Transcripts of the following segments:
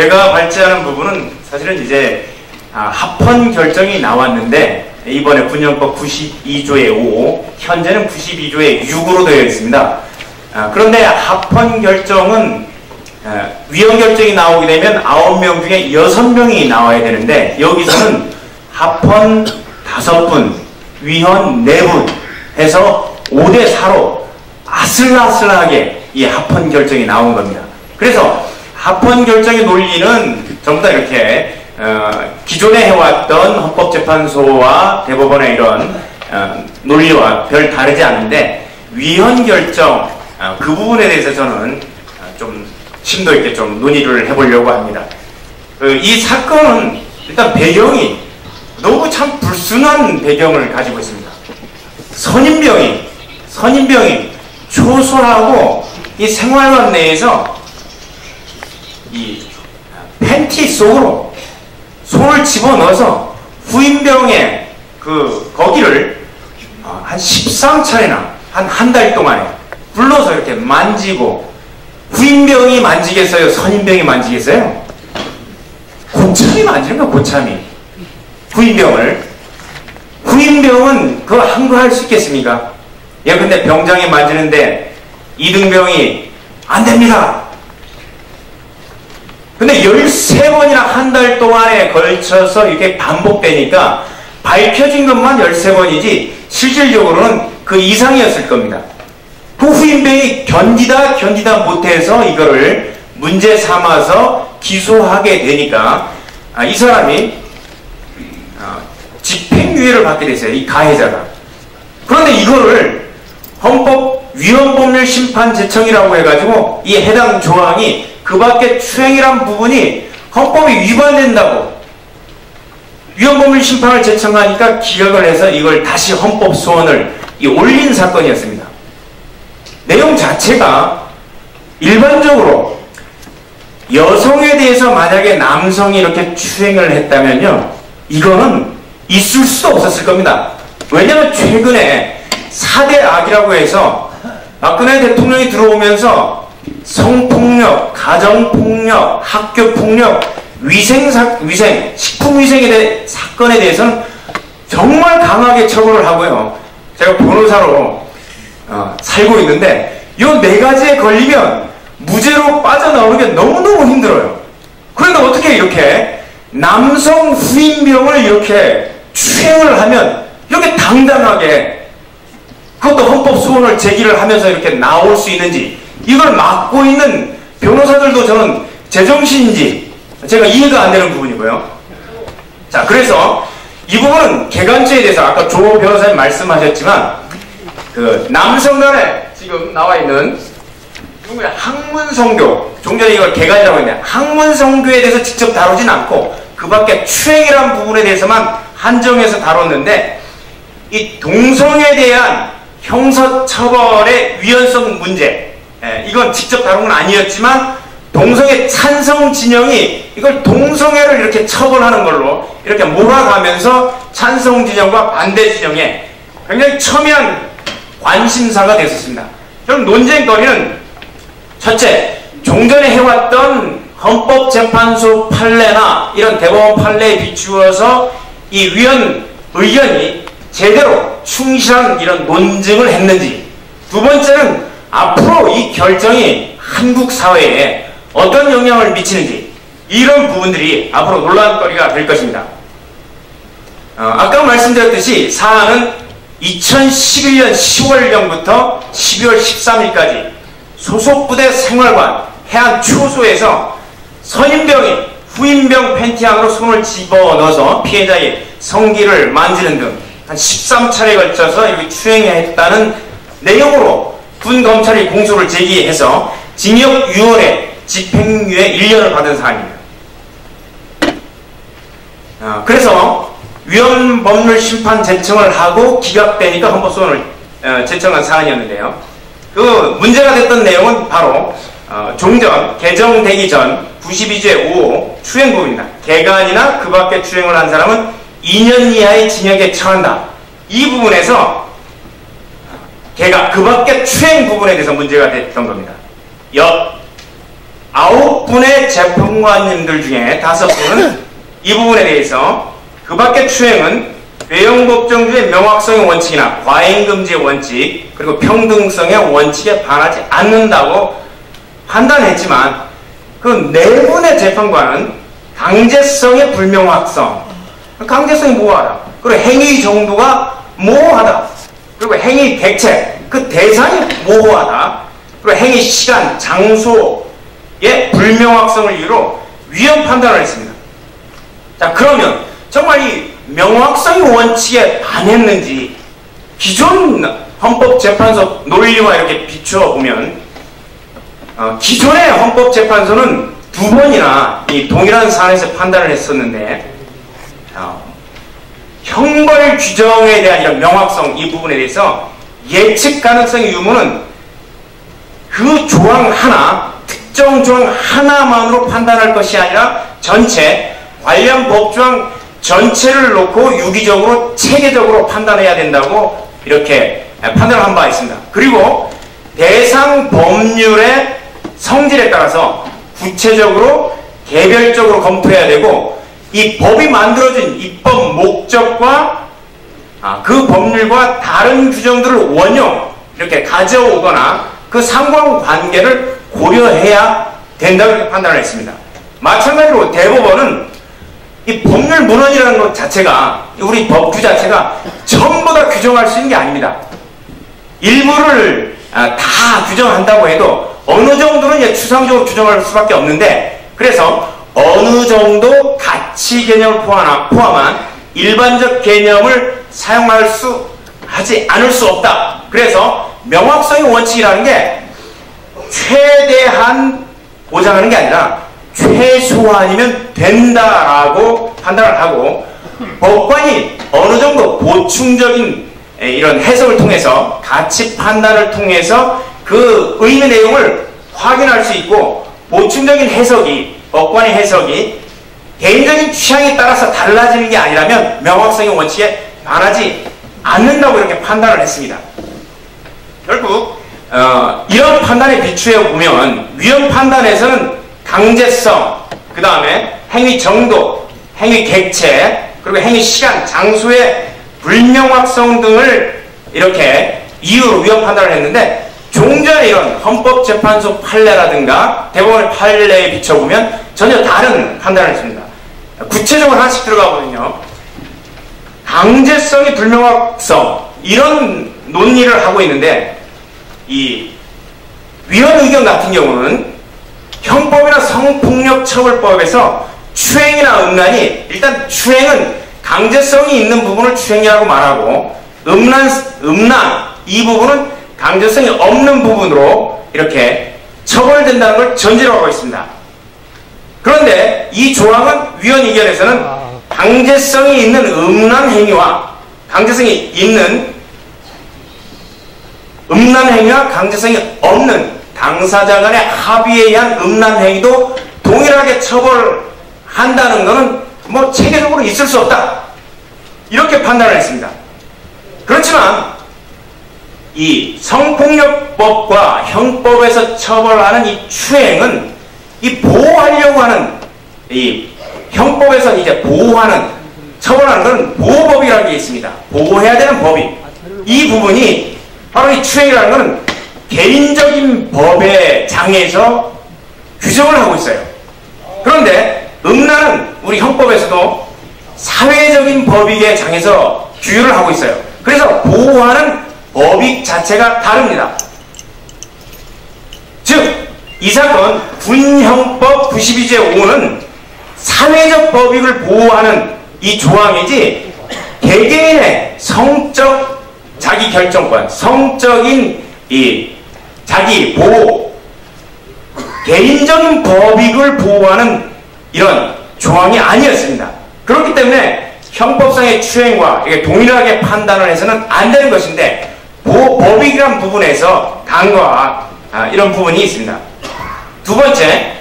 제가 발제하는 부분은 사실은 이제 합헌 결정이 나왔는데 이번에 군정법 92조의 5, 현재는 92조의 6으로 되어 있습니다. 그런데 합헌 결정은 위헌 결정이 나오게 되면 9명 중에 6명이 나와야 되는데 여기서는 합헌 5분, 위헌 4분 해서 5대4로 아슬아슬하게 이 합헌 결정이 나온 겁니다. 그래서 합헌 결정의 논리는 전부 다 이렇게 기존에 해왔던 헌법재판소와 대법원의 이런 논리와 별 다르지 않은데 위헌 결정 그 부분에 대해서 저는 좀 심도 있게 좀 논의를 해보려고 합니다. 이 사건은 일단 배경이 너무 참 불순한 배경을 가지고 있습니다. 선임병이 초솔하고 이 생활관 내에서 이 팬티 속으로 손을 집어넣어서 후임병의 거기를 한 13차례나 한 달 동안에 불러서 이렇게 만지고 후임병이 만지겠어요? 선임병이 만지겠어요? 고참이 만지는 거야, 고참이. 후임병은 그거 한거 할 수 있겠습니까? 예, 근데 병장이 만지는데 이등병이 안 됩니다. 근데 13번이나 한 달 동안에 걸쳐서 이렇게 반복되니까 밝혀진 것만 13번이지 실질적으로는 그 이상이었을 겁니다. 그 후임병이 견디다 못해서 이거를 문제 삼아서 기소하게 되니까 이 사람이 집행유예를 받게 됐어요. 이 가해자가. 그런데 이거를 헌법위헌법률심판제청이라고 해가지고 이 해당 조항이 그 밖에 추행이란 부분이 헌법이 위반된다고 위헌법률심판을 제청하니까 기각을 해서 이걸 다시 헌법소원을 올린 사건이었습니다. 내용 자체가 일반적으로 여성에 대해서 만약에 남성이 이렇게 추행을 했다면요, 이거는 있을 수도 없었을 겁니다. 왜냐하면 최근에 4대 악이라고 해서 박근혜 대통령이 들어오면서 성폭력, 가정폭력, 학교폭력, 식품위생에 대한 사건에 대해서는 정말 강하게 처벌을 하고요. 제가 변호사로 살고 있는데 이 4가지에 걸리면 무죄로 빠져나오는 게 너무너무 힘들어요. 그런데 어떻게 이렇게 남성 후임병을 이렇게 추행을 하면 이렇게 당당하게 그것도 헌법소원을 제기를 하면서 이렇게 나올 수 있는지, 이걸 막고 있는 변호사들도 저는 제정신인지 제가 이해가 안 되는 부분이고요. 자, 그래서 이 부분은 개간죄에 대해서 아까 조 변호사님 말씀하셨지만 그 남성 간에 지금 나와 있는 학문성교, 좀 전에 이걸 개간이라고 했는데 학문성교에 대해서 직접 다루진 않고 그 밖에 추행이라는 부분에 대해서만 한정해서 다뤘는데 이 동성애에 대한 형사처벌의 위헌성 문제, 이건 직접 다룬 건 아니었지만 동성애 찬성 진영이 이걸 동성애를 이렇게 처벌하는 걸로 이렇게 몰아가면서 찬성 진영과 반대 진영에 굉장히 첨예한 관심사가 됐었습니다. 그럼 논쟁거리는 첫째, 종전에 해왔던 헌법재판소 판례나 이런 대법원 판례에 비추어서 이 위헌 의견이 제대로 충실한 이런 논증을 했는지, 두 번째는 앞으로 이 결정이 한국 사회에 어떤 영향을 미치는지, 이런 부분들이 앞으로 논란거리가 될 것입니다. 아까 말씀드렸듯이 사안은 2011년 10월경부터 12월 13일까지 소속부대 생활관 해안초소에서 선임병이 후임병 팬티 안으로 손을 집어넣어서 피해자의 성기를 만지는 등 한 13차례에 걸쳐서 이렇게 추행했다는 내용으로 군 검찰이 공소를 제기해서 징역 6월에 집행유예 1년을 받은 사안입니다. 그래서 위헌법률심판 제청을 하고 기각되니까 헌법소원을 제청한 사안이었는데요. 그 문제가 됐던 내용은 바로 종전, 개정되기 전 92조의 5호 추행부입니다. 개간이나 그 밖에 추행을 한 사람은 2년 이하의 징역에 처한다. 이 부분에서 그 밖에 추행 부분에 대해서 문제가 됐던 겁니다. 9분의 재판관님들 중에 5분은 이 부분에 대해서 그 밖의 추행은 외형법정주의 명확성의 원칙이나 과잉금지의 원칙 그리고 평등성의 원칙에 반하지 않는다고 판단했지만 그 4분의 재판관은 강제성의 불명확성, 강제성이 모호하다. 그리고 행위 정도가 모호하다. 그리고 행위 객체, 그 대상이 모호하다. 그리고 행위 시간, 장소의 불명확성을 이유로 위헌 판단을 했습니다. 자, 그러면 정말 이 명확성의 원칙에 반했는지 기존 헌법재판소 논리와 이렇게 비추어 보면 기존의 헌법재판소는 2번이나 이 동일한 사안에서 판단을 했었는데 형벌 규정에 대한 이런 명확성 이 부분에 대해서 예측 가능성의 유무는 그 조항 하나, 특정 조항 하나만으로 판단할 것이 아니라 전체 관련 법조항 전체를 놓고 유기적으로 체계적으로 판단해야 된다고 이렇게 판단을 한 바 있습니다. 그리고 대상 법률의 성질에 따라서 구체적으로 개별적으로 검토해야 되고 이 법이 만들어진 입법 목적과 그 법률과 다른 규정들을 원형 이렇게 가져오거나 그 상관관계를 고려해야 된다고 이렇게 판단을 했습니다. 마찬가지로 대법원은 이 법률 문헌이라는 것 자체가 우리 법규 자체가 전부 다 규정할 수 있는 게 아닙니다. 일부를 다 규정한다고 해도 어느 정도는 이제 추상적으로 규정할 수밖에 없는데 그래서 어느 정도 가치 개념을 포함한 일반적 개념을 하지 않을 수 없다. 그래서 명확성의 원칙이라는 게 최대한 보장하는 게 아니라 최소한이면 된다라고 판단을 하고 법관이 어느 정도 보충적인 이런 해석을 통해서 가치 판단을 통해서 그 의미 내용을 확인할 수 있고 보충적인 해석이 법관의 해석이 개인적인 취향에 따라서 달라지는 게 아니라면 명확성의 원칙에 반하지 않는다고 이렇게 판단을 했습니다. 결국 이런 판단에 비추어 보면 위헌 판단에서는 강제성, 그 다음에 행위 정도, 행위 객체, 그리고 행위 시간, 장소의 불명확성 등을 이렇게 이유로 위헌 판단을 했는데 종전에 이런 헌법재판소 판례라든가 대법원의 판례에 비춰보면 전혀 다른 판단을 했습니다. 구체적으로 하나씩 들어가 보면요. 강제성의 불명확성 이런 논의를 하고 있는데 이 위헌 의견 같은 경우는 형법이나 성폭력처벌법에서 추행이나 음란이 일단 추행은 강제성이 있는 부분을 추행이라고 말하고 음란 이 부분은 강제성이 없는 부분으로 이렇게 처벌된다는 걸 전제로 하고 있습니다. 그런데 이 조항은 위헌 의견에서는 강제성이 있는 음란 행위와 강제성이 있는 음란 행위와 강제성이 없는 당사자 간의 합의에 의한 음란 행위도 동일하게 처벌한다는 것은 뭐 체계적으로 있을 수 없다. 이렇게 판단을 했습니다. 그렇지만 이 성폭력법과 형법에서 처벌하는 이 추행은 이 보호하려고 하는 이 형법에서 이제 보호하는 처벌하는 것은 보호법이라는 게 있습니다. 보호해야 되는 법이 이 부분이 바로 이 추행이라는 것은 개인적인 법의 장에서 규정을 하고 있어요. 그런데 음란은 우리 형법에서도 사회적인 법익의 장에서 규율을 하고 있어요. 그래서 보호하는 법익 자체가 다릅니다. 즉, 이 사건 군형법 92제 5는 사회적 법익을 보호하는 이 조항이지 개개인의 성적 자기 결정권, 성적인 이 자기 보호, 개인적인 법익을 보호하는 이런 조항이 아니었습니다. 그렇기 때문에 형법상의 추행과 이게 동일하게 판단을 해서는 안 되는 것인데 법익이라는 부분에서 간과 이런 부분이 있습니다. 두 번째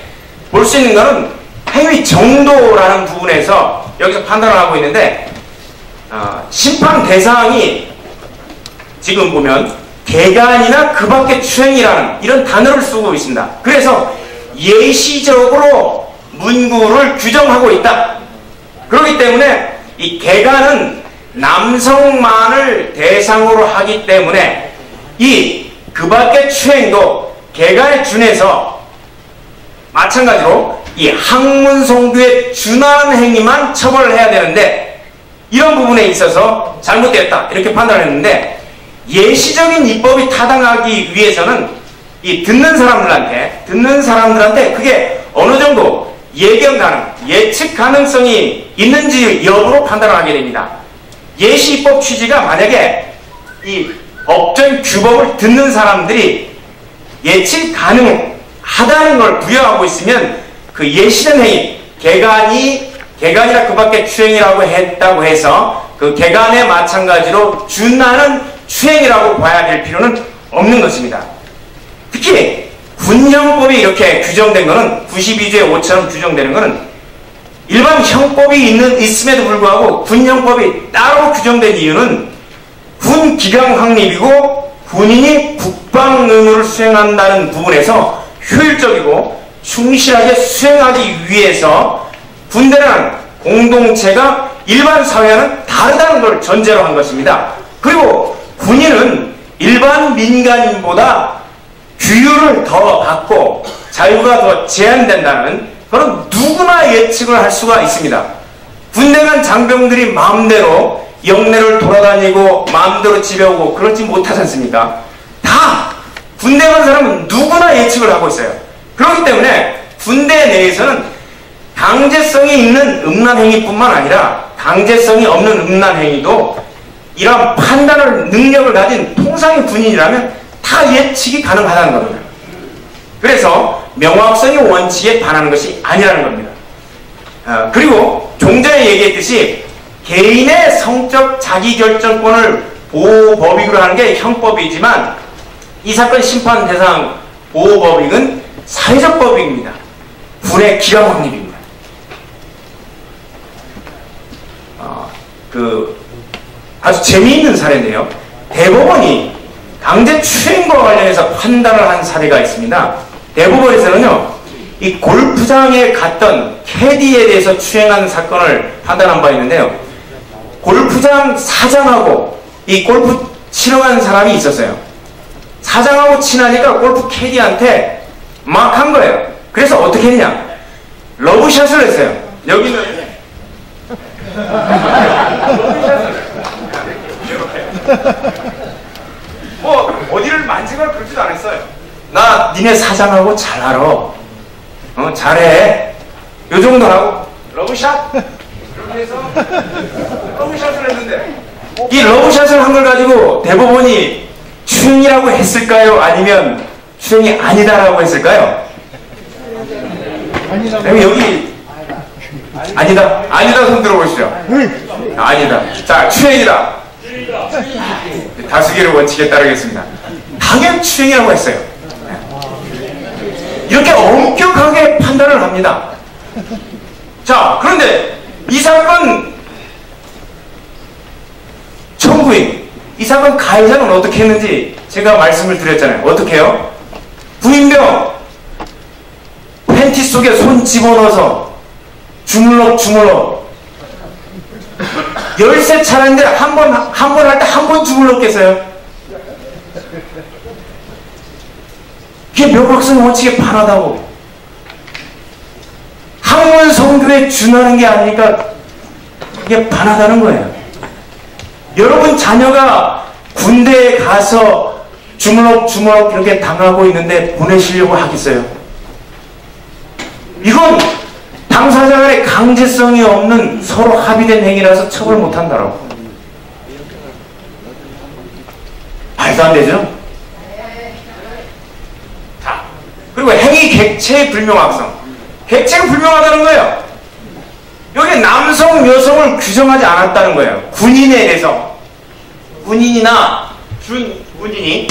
볼 수 있는 것은 행위 정도라는 부분에서 여기서 판단을 하고 있는데 심판 대상이 지금 보면 개간이나 그 밖의 추행이라는 이런 단어를 쓰고 있습니다. 그래서 예시적으로 문구를 규정하고 있다. 그렇기 때문에 이 개가는 남성만을 대상으로 하기 때문에 그 밖의 추행도 개가에 준해서 마찬가지로 이 학문성교에 준하는 행위만 처벌을 해야 되는데, 이런 부분에 있어서 잘못됐다 이렇게 판단을 했는데, 예시적인 입법이 타당하기 위해서는 이 듣는 사람들한테 그게 어느 정도 예견 가능, 예측 가능성이 있는지 여부로 판단을 하게 됩니다. 예시 입법 취지가 만약에 이 법적 규범을 듣는 사람들이 예측 가능하다는 걸 부여하고 있으면 그 예시된 행위, 개간이나 그 밖에 추행이라고 했다고 해서 그 개간에 마찬가지로 준하는 추행이라고 봐야 될 필요는 없는 것입니다. 특히 군형법이 이렇게 규정된 것은 92조의 5처럼 규정되는 것은 일반 형법이 있음에도 불구하고 군형법이 따로 규정된 이유는 군 기강 확립이고 군인이 국방 의무를 수행한다는 부분에서 효율적이고 충실하게 수행하기 위해서 군대라는 공동체가 일반 사회와는 다르다는 걸 전제로 한 것입니다. 그리고 군인은 일반 민간인보다 규율을 더 받고 자유가 더 제한된다는 그런 누구나 예측을 할 수가 있습니다. 군대 간 장병들이 마음대로 영내를 돌아다니고 마음대로 집에 오고 그렇지 못하지 않습니까? 다 군대 간 사람은 누구나 예측을 하고 있어요. 그렇기 때문에 군대 내에서는 강제성이 있는 음란행위뿐만 아니라 강제성이 없는 음란행위도 이런 판단을 능력을 가진 통상의 군인이라면 다 예측이 가능하다는 겁니다. 그래서 명확성의 원칙에 반하는 것이 아니라는 겁니다. 그리고 좀 전에 얘기했듯이 개인의 성적 자기결정권을 보호법익으로 하는 게 형법이지만 이 사건 심판 대상 보호법익은 사회적 법익입니다. 군의 기강 확립입니다. 아주 재미있는 사례인데요. 대법원이 강제추행과 관련해서 판단을 한 사례가 있습니다. 대법원에서는요, 이 골프장에 갔던 캐디에 대해서 추행한 사건을 판단한 바 있는데요. 골프장 사장하고 이 골프 치러 간 사람이 있었어요. 사장하고 친하니까 골프 캐디한테 막 한 거예요. 그래서 어떻게 했냐? 러브샷을 했어요. 여기는 뭐 어디를 만지거나 그러지도 않았어요. 나 니네 사장하고 잘 알아. 잘해. 요 정도 하고 러브샷 이렇게 해서 러브샷을 했는데, 이 러브샷을 한 걸 가지고 대법원이 추행이라고 했을까요? 아니면 추행이 아니다라고 했을까요? 여기 아니다 손 들어보시죠. 아니다. 자, 추행이다. 다수결의 원칙에 따르겠습니다. 당연 추행이라고 했어요. 이렇게 엄격하게 판단을 합니다. 자, 그런데 이 사건 청구인, 이 사건 가해자는 어떻게 했는지 제가 말씀을 드렸잖아요. 어떻게 해요? 부인병 팬티 속에 손 집어넣어서 주물럭 열세 차례인데 한 번 할 때 한 번 주물렀겠어요? 이게 명확성 원칙에 반하다고. 학문 성교에 준하는 게 아니니까 이게 반하다는 거예요. 여러분 자녀가 군대에 가서 주물럭 이렇게 당하고 있는데 보내시려고 하겠어요? 이건 당사자 간의 강제성이 없는 서로 합의된 행위라서 처벌 못한다라고. 말도 안 되죠? 자, 그리고 행위 객체의 불명확성. 객체가 불명하다는 거예요. 여기 남성, 여성을 규정하지 않았다는 거예요. 군인에 대해서. 군인이나 준군인이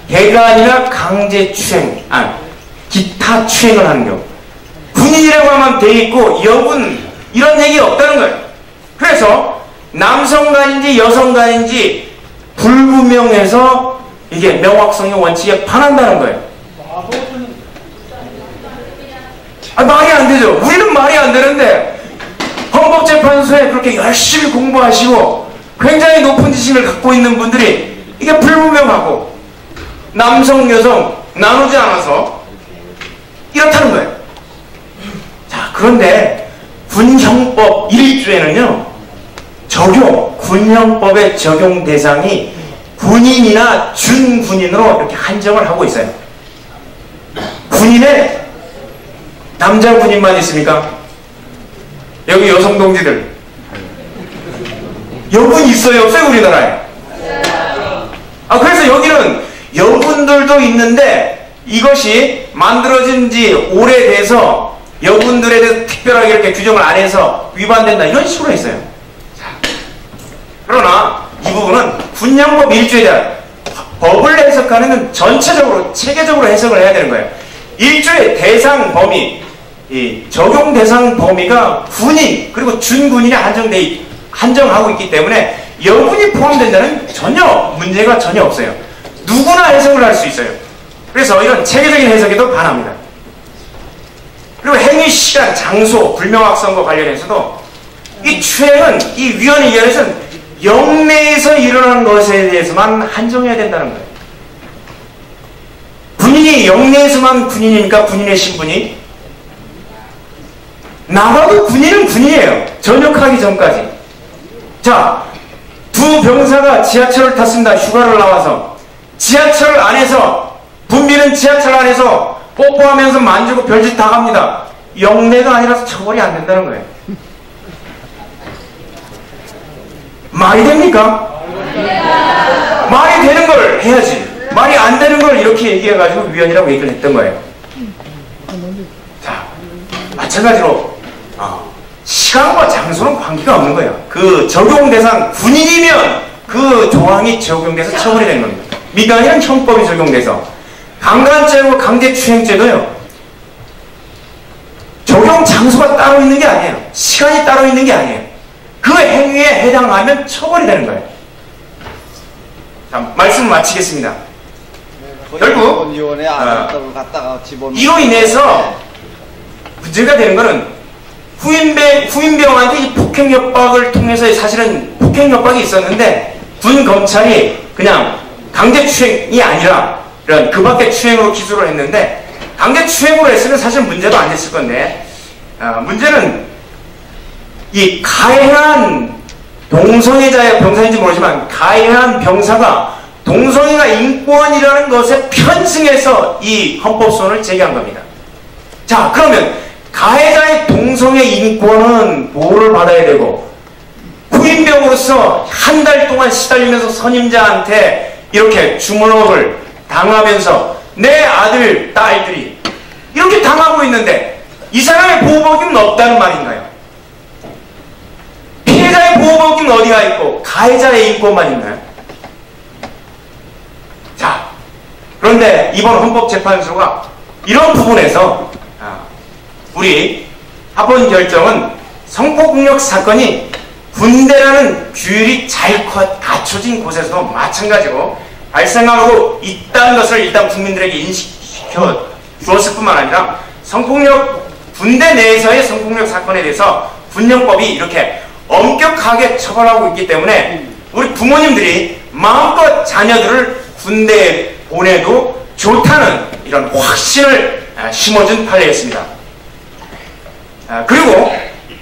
개간이나 강제추행, 기타 추행을 하는 경우. 군인이라고 하면 돼 있고 여군 이런 얘기 없다는 거예요. 그래서 남성간인지 여성간인지 불분명해서 이게 명확성의 원칙에 반한다는 거예요. 말이 안 되죠. 우리는 말이 안 되는데 헌법재판소에 그렇게 열심히 공부하시고 굉장히 높은 지식을 갖고 있는 분들이 이게 불분명하고 남성, 여성 나누지 않아서 이렇다는 거예요. 자, 그런데 군형법 1조에는요, 군형법의 적용 대상이 군인이나 준군인으로 이렇게 한정을 하고 있어요. 군인에 남자 군인만 있습니까? 여기 여성 동지들 여군 있어요, 없어요, 우리나라에? 그래서 여기는 여군들도 있는데 이것이 만들어진 지 오래돼서 여군들에 대해서 특별하게 이렇게 규정을 안 해서 위반된다, 이런 식으로 했어요. 자, 그러나 이 부분은 군형법 1조에 대한 법을 해석하는 전체적으로 체계적으로 해석을 해야 되는 거예요. 1조의 대상 범위, 이 적용 대상 범위가 군인 그리고 준군인에 한정하고 있기 때문에 여군이 포함된다는 문제가 전혀 없어요. 누구나 해석을 할 수 있어요. 그래서 이런 체계적인 해석에도 반합니다. 그리고 행위 시간, 장소, 불명확성과 관련해서도 이 추행은 이 위원회에서는 영내에서 일어난 것에 대해서만 한정해야 된다는 거예요. 군인이 영내에서만 군인이니까 군인의 신분이 나가도 군인은 군인이에요. 전역하기 전까지. 자, 두 병사가 지하철을 탔습니다. 휴가를 나와서 지하철 안에서 붐비는 지하철 안에서 뽀뽀하면서 만지고 별짓 다 합니다. 영내가 아니라서 처벌이 안 된다는 거예요. 말이 됩니까? 말이 되는 걸 해야지. 말이 안 되는 걸 이렇게 얘기해가지고 위헌이라고 얘기를 했던 거예요. 자, 마찬가지로 시간과 장소는 관계가 없는 거예요. 그 적용 대상 군인이면 그 조항이 적용돼서 처벌이 되는 겁니다. 민간인은 형법이 적용돼서. 강간죄와 강제추행죄도요, 적용 장소가 따로 있는 게 아니에요. 시간이 따로 있는 게 아니에요. 그 행위에 해당하면 처벌이 되는 거예요. 자, 말씀 마치겠습니다. 결국 이로 인해서 문제가 되는 것은 후임병한테 이 폭행협박을 통해서 사실은 폭행협박이 있었는데 군 검찰이 그냥 강제추행이 아니라 이런 그 밖의 추행으로 기소를 했는데, 강제추행으로 했으면 사실 문제도 안 됐을 건데, 문제는 이 가해한 동성애자의 병사인지 모르지만 가해한 병사가 동성애가 인권이라는 것에 편승해서 이 헌법소원을 제기한 겁니다. 자, 그러면 가해자의 동성애 인권은 보호를 받아야 되고, 후임병으로서 한 달 동안 시달리면서 선임자한테 이렇게 주문업을 당하면서 내 아들, 딸들이 이렇게 당하고 있는데 이 사람의 보호법규는 없다는 말인가요? 피해자의 보호법규는 어디가 있고 가해자의 인권만 있나요? 자, 그런데 이번 헌법재판소가 이런 부분에서 우리 합헌 결정은 성폭력 사건이 군대라는 규율이 잘 갖춰진 곳에서도 마찬가지로 발생하고 있다는 것을 일단 국민들에게 인식시켜 주었을 뿐만 아니라 군대 내에서의 성폭력 사건에 대해서 군형법이 이렇게 엄격하게 처벌하고 있기 때문에 우리 부모님들이 마음껏 자녀들을 군대에 보내도 좋다는 이런 확신을 심어준 판례였습니다. 그리고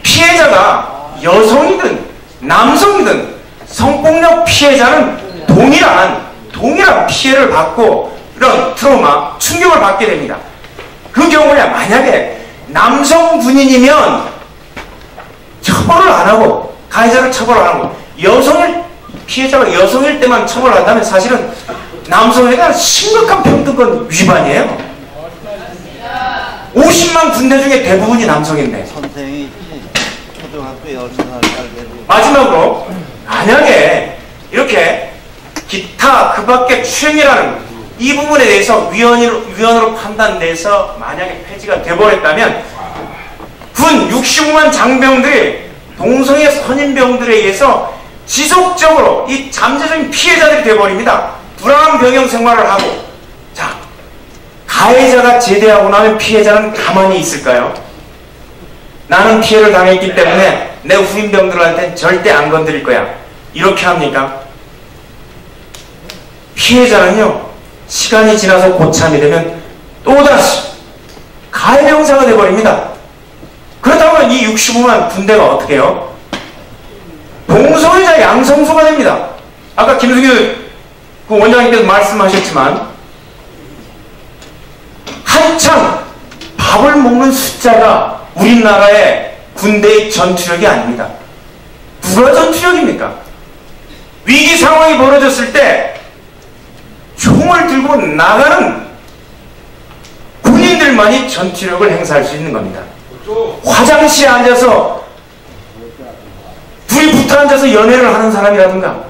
피해자가 여성이든 남성이든 성폭력 피해자는 동일한 피해를 받고 이런 트라우마, 충격을 받게 됩니다. 그 경우에 만약에 남성 군인이면 처벌을 안 하고 가해자를 처벌 안 하고 피해자가 여성일 때만 처벌한다면 사실은 남성에 대한 심각한 평등권 위반이에요. 50만 군대 중에 대부분이 남성인데. 선생이 있지. 초등학교 10살짜리. 마지막으로 만약에 이렇게 기타 그 밖에 추행이라는 이 부분에 대해서 위헌으로 판단돼서 만약에 폐지가 돼버렸다면 군 65만 장병들이 동성애 선임병들에 의해서 지속적으로 이 잠재적인 피해자들이 돼버립니다. 불안한 병영 생활을 하고. 자, 가해자가 제대하고 나면 피해자는 가만히 있을까요? 나는 피해를 당했기 때문에 내 후임병들한테는 절대 안 건드릴 거야. 이렇게 합니까? 피해자는요, 시간이 지나서 고참이 되면 또다시 가해병사가 되어버립니다. 그렇다면 이 65만 군대가 어떻게 해요? 동성애자 양성소가 됩니다. 아까 김승규 그 원장님께서 말씀하셨지만 한창 밥을 먹는 숫자가 우리나라의 군대의 전투력이 아닙니다. 누가 전투력입니까? 위기 상황이 벌어졌을 때 총을 들고 나가는 군인들만이 전투력을 행사할 수 있는 겁니다. 화장실에 앉아서 둘이 붙어 앉아서 연애를 하는 사람이라든가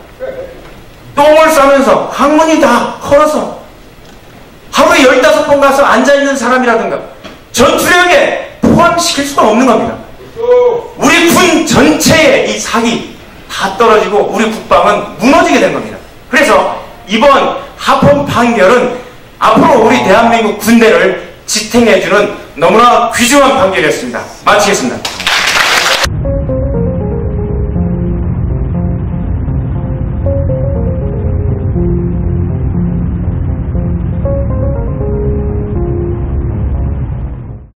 똥을 싸면서 항문이 다 헐어서 하루에 15번 가서 앉아있는 사람이라든가 전투력에 포함시킬 수가 없는 겁니다. 우리 군 전체의 이 사기 다 떨어지고 우리 국방은 무너지게 된 겁니다. 그래서 이번 하폰 판결은 앞으로 우리 대한민국 군대를 지탱해주는 너무나 귀중한 판결이었습니다. 마치겠습니다.